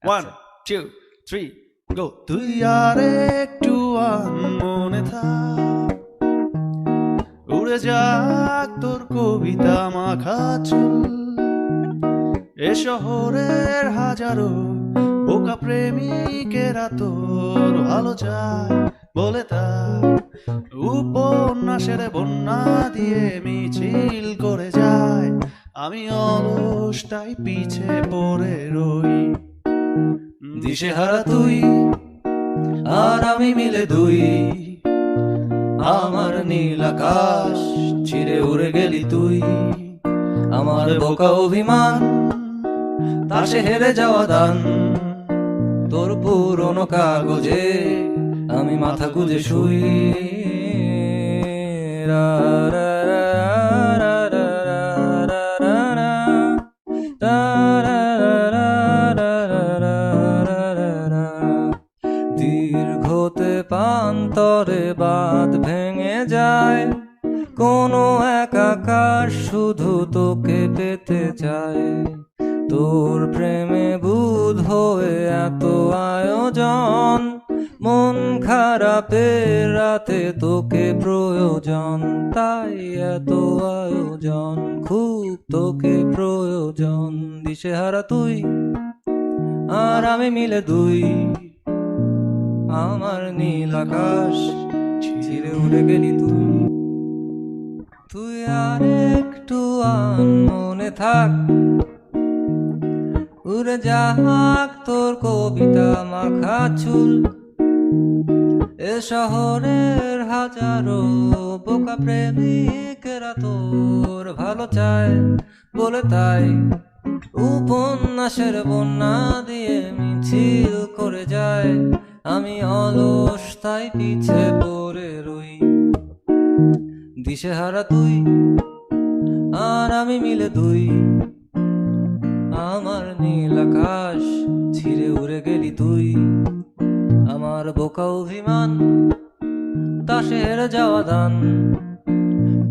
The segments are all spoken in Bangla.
One two three go. তুই আর একটু মনে থাক, উড়ে যাক তোর কবিতা মাখা চুল। এ শহরের হাজারো বোকা প্রেমিকেরা তোর ভালো চায় বলে তাই উপন্যাসের বন্যা দিয়ে মিছিল করে যায়। আমি অলসটাই পিছে পড়ে রই, দিশেহারা তুই আর আমি মিলে দুই। আমার নীল আকাশ ছিঁড়ে উড়ে গেলি তুই, আমার বোকা অভিমান তাসে হেরে যাওয়া দান। তোর পুরনো কাগজে আমি মাথা গুজে শুই। রা রা রা রা রা রা রা রা রা রা রা রা রা রা। দীর্ঘতে পান্তরে বাঁধ ভেঙে যায়, কোনো এক আকাশ শুধু তোকে পেতে চায়। তোর প্রেমে বুধ হয়ে এত আয়োজন, মন খারাপের রাতে তোকে প্রয়োজন। তাই এত আয়োজন, খুব তোকে প্রয়োজন। দিশেহারা তুই আর আমি মিলে দুই, আমার নীল আকাশ ছিঁড়ে উড়ে গেলি তুই। তুই আর একটু মনে থাক, উড়ে যাক তোর কবিতা মাখা চুল। এ শহরের হাজারো বোকা প্রেমিকেরা তোর ভালো চায় বলে তাই উপন্যাসের বন্যা দিয়ে মিছিল করে যায়। আমি অলস তাই পিছে পড়ে রই, দিশেহারা তুই আর আমি মিলে দুই। আমার নীল আকাশ ছিঁড়ে উড়ে গেলি তুই, আমার বোকা অভিমান তাসে হেরে যাওয়া দান।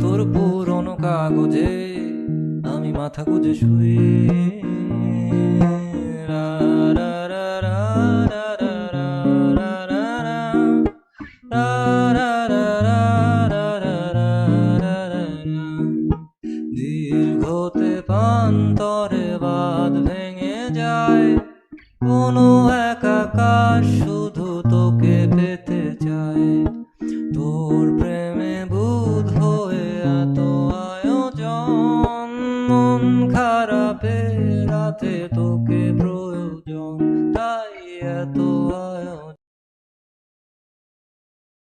তোর পুরনো কাগজে আমি মাথা গুজে শুই। রা রা রা রা রা রা রা রা রা রা রা রা রা রা রা। দীর্ঘতে পান্তরে বাঁধ ভেঙে যায়, কোনো এক আকাশ শুধু তোকে পেতে চায়। তোর প্রেমে বুধ হয়ে এত আয়োজন, মন খারাপের রাতে তোকে প্রয়োজন। তাই এত আয়োজন।